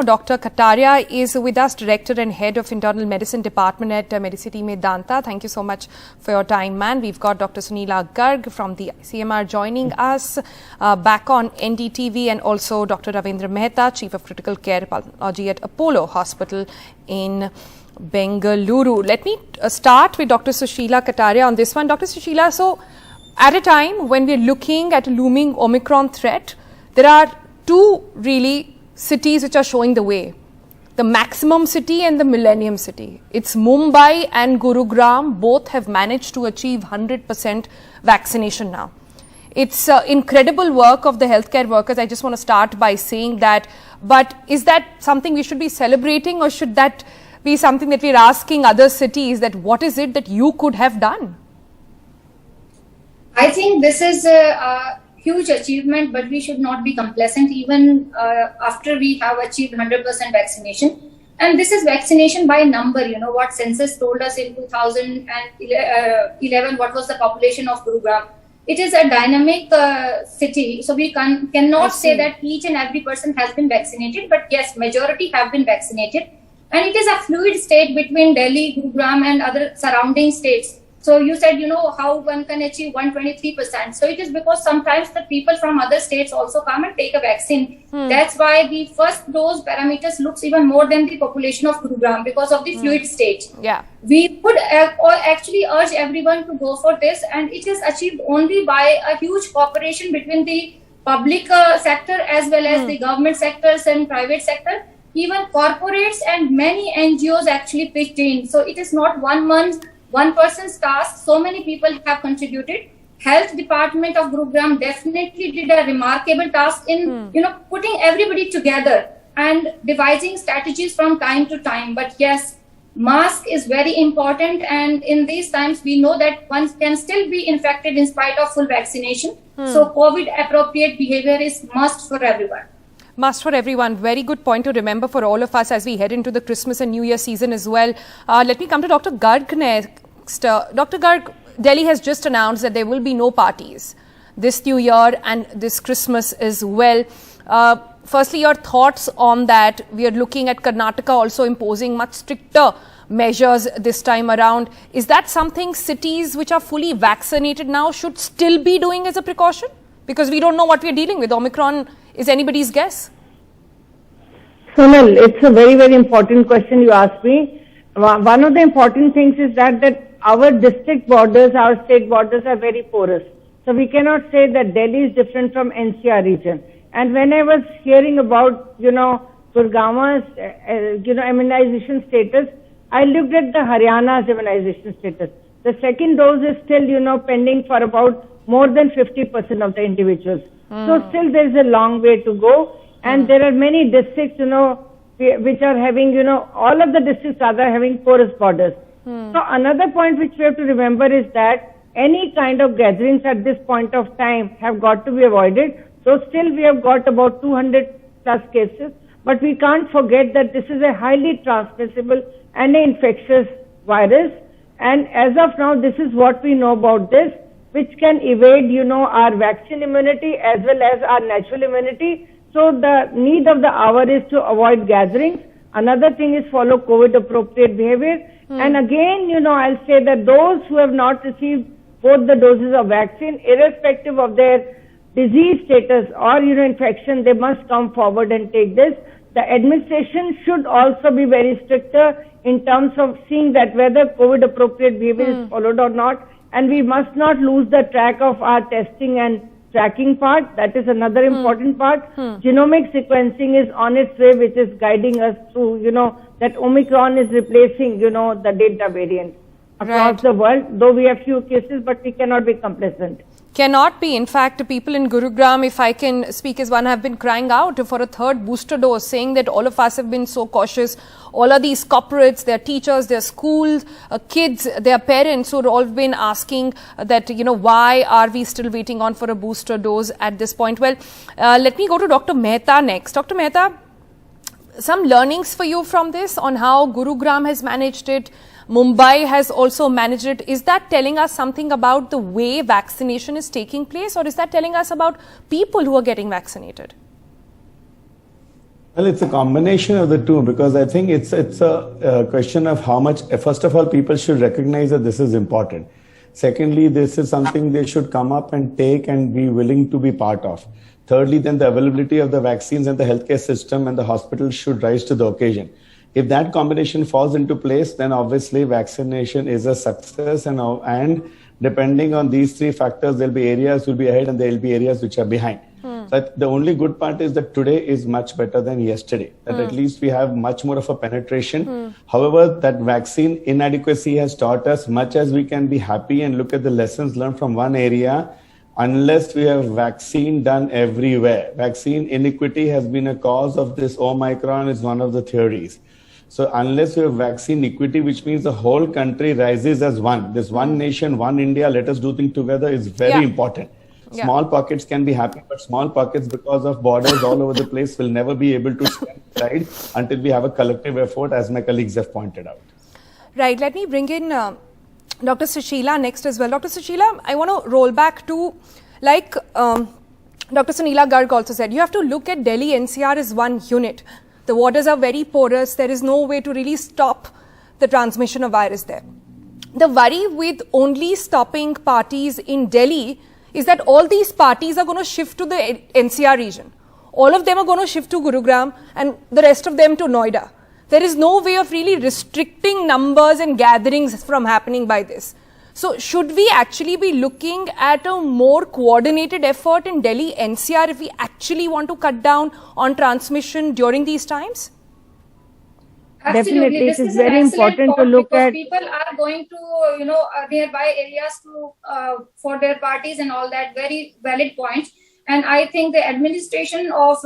Dr. Kataria is with us, Director and Head of Internal Medicine Department at Medicity Medanta. Thank you so much for your time, man. We've got Dr. Sunila Garg from the ICMR joining us back on NDTV, and also Dr. Ravindra Mehta, Chief of Critical Care Pulmonology at Apollo Hospital in Bengaluru. Let me start with Dr. Sushila Kataria on this one. Dr. Sushila, so at a time when we're looking at a looming Omicron threat, there are two really cities which are showing the way, the maximum city and the millennium city. It's Mumbai and Gurugram, both have managed to achieve 100% vaccination now. It's incredible work of the healthcare workers. I just want to start by saying that, but is that something we should be celebrating, or should that be something that we're asking other cities that what is it that you could have done? I think this is a huge achievement, but we should not be complacent even after we have achieved 100% vaccination. And this is vaccination by number. You know what census told us in 2011, what was the population of Gurugram. It is a dynamic city, so we cannot say that each and every person has been vaccinated, but yes, majority have been vaccinated. And it is a fluid state between Delhi, Gurugram and other surrounding states. So you said, you know, how one can achieve 123%. So it is because sometimes the people from other states also come and take a vaccine. That's why the first dose parameters looks even more than the population of Gurugram because of the fluid state. Yeah. We would actually urge everyone to go for this, and it is achieved only by a huge cooperation between the public sector as well as the government sectors and private sector. Even corporates and many NGOs actually pitched in. So it is not one person's task. So many people have contributed. Health Department of Gurugram definitely did a remarkable task in putting everybody together and devising strategies from time to time. But yes, mask is very important, and in these times we know that one can still be infected in spite of full vaccination. So COVID appropriate behavior is must for everyone. Must for everyone. Very good point to remember for all of us as we head into the Christmas and New Year season as well. Let me come to Dr. Garg next. Dr. Garg, Delhi has just announced that there will be no parties this New Year and this Christmas as well. Firstly, your thoughts on that. We are looking at Karnataka also imposing much stricter measures this time around. Is that something cities which are fully vaccinated now should still be doing as a precaution? Because we don't know what we are dealing with. Omicron is anybody's guess. Sonal, it's a very, very important question you asked me. One of the important things is that our district borders, our state borders are very porous. So we cannot say that Delhi is different from NCR region. And when I was hearing about, Gurgaon's, immunization status, I looked at the Haryana's immunization status. The second dose is still, pending for about more than 50% of the individuals. So still there is a long way to go. And there are many districts, which are having, all of the districts are having porous borders. So another point which we have to remember is that any kind of gatherings at this point of time have got to be avoided. So still we have got about 200 plus cases, but we can't forget that this is a highly transmissible and infectious virus. And as of now, this is what we know about this, which can evade, our vaccine immunity as well as our natural immunity. So the need of the hour is to avoid gatherings. Another thing is follow COVID appropriate behavior. And again, I'll say that those who have not received both the doses of vaccine, irrespective of their disease status or, infection, they must come forward and take this. The administration should also be very stricter in terms of seeing that whether COVID appropriate behavior is followed or not. And we must not lose the track of our testing and tracking part. That is another important part. Genomic sequencing is on its way, which is guiding us through, that Omicron is replacing, the Delta variant across the world. Though we have few cases, but we cannot be complacent. Cannot be. In fact, people in Gurugram, if I can speak as one, have been crying out for a third booster dose, saying that all of us have been so cautious. All of these corporates, their teachers, their schools, kids, their parents who have all been asking that, why are we still waiting on for a booster dose at this point? Well, let me go to Dr. Mehta next. Dr. Mehta, some learnings for you from this on how Gurugram has managed it, Mumbai has also managed it. Is that telling us something about the way vaccination is taking place, or is that telling us about people who are getting vaccinated? Well, it's a combination of the two, because I think it's a question of how much. First of all, people should recognize that this is important. Secondly, this is something they should come up and take and be willing to be part of. Thirdly, then the availability of the vaccines and the healthcare system and the hospitals should rise to the occasion. If that combination falls into place, then obviously vaccination is a success, and depending on these three factors, there'll be areas will be ahead and there'll be areas which are behind. But the only good part is that today is much better than yesterday. That at least we have much more of a penetration. However, that vaccine inadequacy has taught us, much as we can be happy and look at the lessons learned from one area, unless we have vaccine done everywhere. Vaccine inequity has been a cause of this Omicron, is one of the theories. So unless we have vaccine equity, which means the whole country rises as one, this one nation, one India, let us do things together, is very important. Small pockets can be happy, but small pockets, because of borders all over the place, will never be able to stand aside until we have a collective effort, as my colleagues have pointed out. Right. Let me bring in Dr. Sushila next as well. Dr. Sushila, I want to roll back to, like Dr. Suneela Garg also said, you have to look at Delhi NCR as one unit. The waters are very porous. There is no way to really stop the transmission of virus there. The worry with only stopping parties in Delhi is that all these parties are going to shift to the NCR region. All of them are going to shift to Gurugram and the rest of them to Noida. There is no way of really restricting numbers and gatherings from happening by this. So should we actually be looking at a more coordinated effort in Delhi NCR if we actually want to cut down on transmission during these times? Absolutely. Definitely, it is very important to look at. People are going to, nearby areas to for their parties and all that. Very valid point. And I think the administration of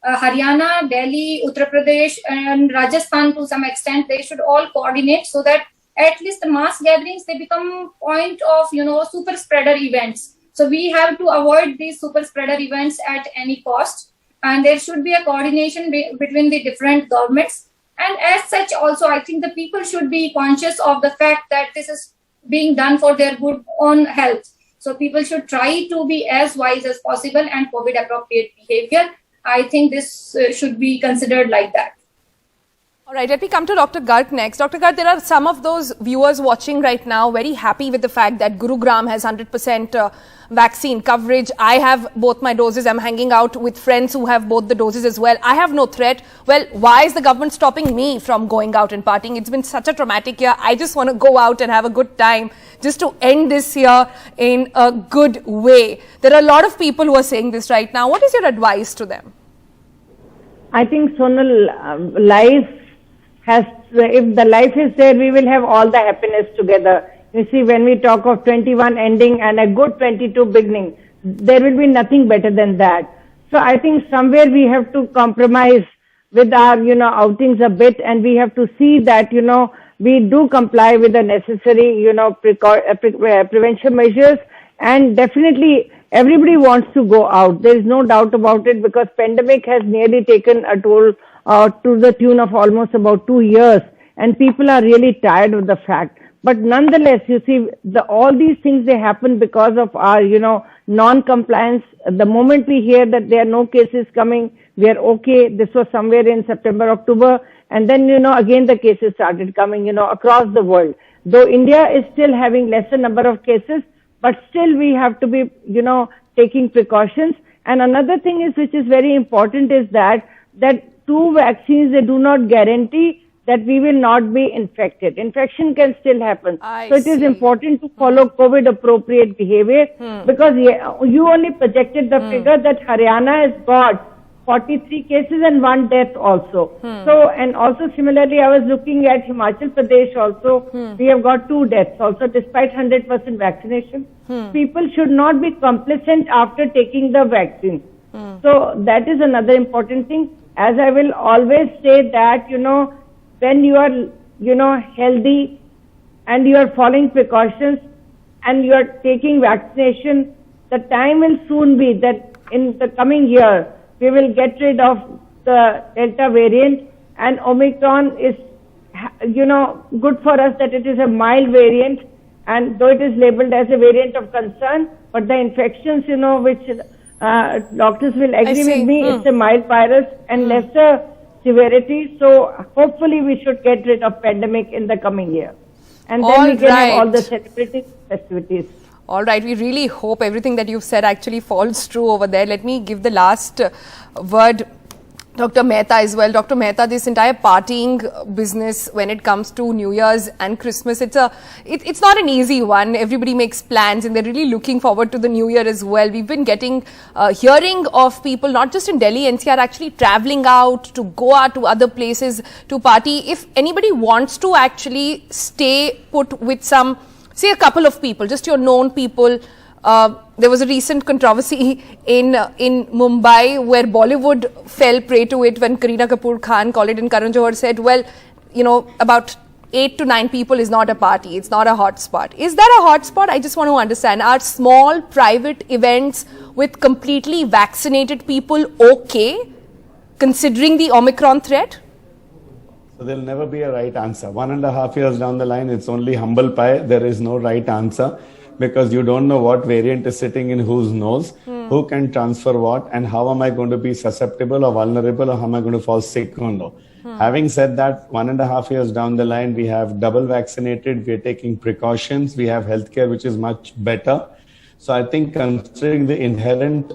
Haryana, Delhi, Uttar Pradesh, and Rajasthan, to some extent, they should all coordinate so that at least the mass gatherings, they become point of super spreader events. So we have to avoid these super spreader events at any cost. And there should be a coordination between the different governments. And as such, also, I think the people should be conscious of the fact that this is being done for their good own health. So people should try to be as wise as possible and COVID appropriate behavior. I think this should be considered like that. All right, let me come to Dr. Garg next. Dr. Garg, there are some of those viewers watching right now very happy with the fact that Gurugram has 100% vaccine coverage. I have both my doses. I'm hanging out with friends who have both the doses as well. I have no threat. Well, why is the government stopping me from going out and partying? It's been such a traumatic year. I just want to go out and have a good time just to end this year in a good way. There are a lot of people who are saying this right now. What is your advice to them? I think, Sonal, life has, if the life is there, we will have all the happiness together. You see, when we talk of 21 ending and a good 22 beginning, there will be nothing better than that. So I think somewhere we have to compromise with our, outings a bit, and we have to see that, we do comply with the necessary, prevention measures, and definitely everybody wants to go out. There is no doubt about it, because pandemic has nearly taken a toll to the tune of almost about 2 years, and people are really tired of the fact. But nonetheless, you see, all these things, they happen because of our, non-compliance. The moment we hear that there are no cases coming, we are okay. This was somewhere in September, October, and then, again the cases started coming, across the world. Though India is still having lesser number of cases, but still we have to be, taking precautions. And another thing is, which is very important, is that 2 vaccines, they do not guarantee that we will not be infected. Infection can still happen. So it is important to follow COVID appropriate behavior, because you only projected the figure that Haryana has got 43 cases and 1 death also. So, and also similarly, I was looking at Himachal Pradesh also. We have got 2 deaths also, despite 100% vaccination. People should not be complacent after taking the vaccine. So that is another important thing. As I will always say that, when you are, healthy and you are following precautions and you are taking vaccination, the time will soon be that in the coming year, we will get rid of the Delta variant, and Omicron is, good for us that it is a mild variant, and though it is labeled as a variant of concern, but the infections, which doctors will agree with me, it's a mild virus and lesser severity. So hopefully we should get rid of pandemic in the coming year. And then we can have all the celebrity festivities. All right, we really hope everything that you've said actually falls true over there. Let me give the last word, Dr. Mehta as well. Dr. Mehta, this entire partying business when it comes to New Year's and Christmas, it's not an easy one. Everybody makes plans and they're really looking forward to the New Year as well. We've been getting, hearing of people, not just in Delhi, NCR, actually traveling out to Goa, to other places to party. If anybody wants to actually stay put with some, say a couple of people, just your known people. There was a recent controversy in Mumbai where Bollywood fell prey to it when Kareena Kapoor Khan called it, and Karan Johar said, well, you know, about 8 to 9 people is not a party. It's not a hot spot. Is that a hot spot? I just want to understand. Are small private events with completely vaccinated people okay, considering the Omicron threat? So there'll never be a right answer. 1.5 years down the line, it's only humble pie. There is no right answer because you don't know what variant is sitting in whose nose, who can transfer what, and how am I going to be susceptible or vulnerable, or how am I going to fall sick or no. Having said that, 1.5 years down the line, we have double vaccinated, we are taking precautions, we have healthcare which is much better. So I think considering the inherent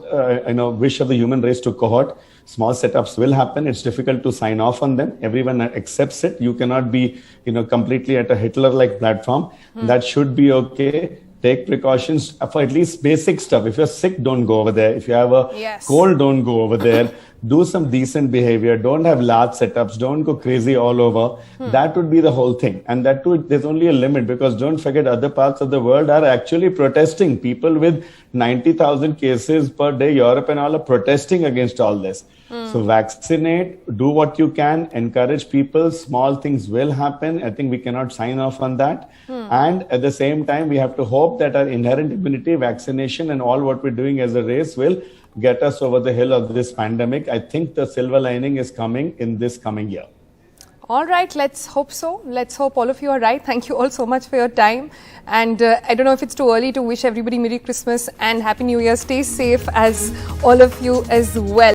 wish of the human race to cohort, small setups will happen. It's difficult to sign off on them. Everyone accepts it. You cannot be, completely at a Hitler-like platform. That should be okay. Take precautions for at least basic stuff. If you're sick, don't go over there. If you have a cold, don't go over there. Do some decent behavior. Don't have large setups. Don't go crazy all over. That would be the whole thing. And that too, there's only a limit, because don't forget, other parts of the world are actually protesting. People with 90,000 cases per day, Europe and all, are protesting against all this. So vaccinate, do what you can, encourage people. Small things will happen. I think we cannot sign off on that. And at the same time, we have to hope that our inherent immunity, vaccination, and all what we're doing as a race will get us over the hill of this pandemic. I think the silver lining is coming in this coming year. All right, let's hope so. Let's hope all of you are right. Thank you all so much for your time. And I don't know if it's too early to wish everybody Merry Christmas and Happy New Year. Stay safe as all of you as well.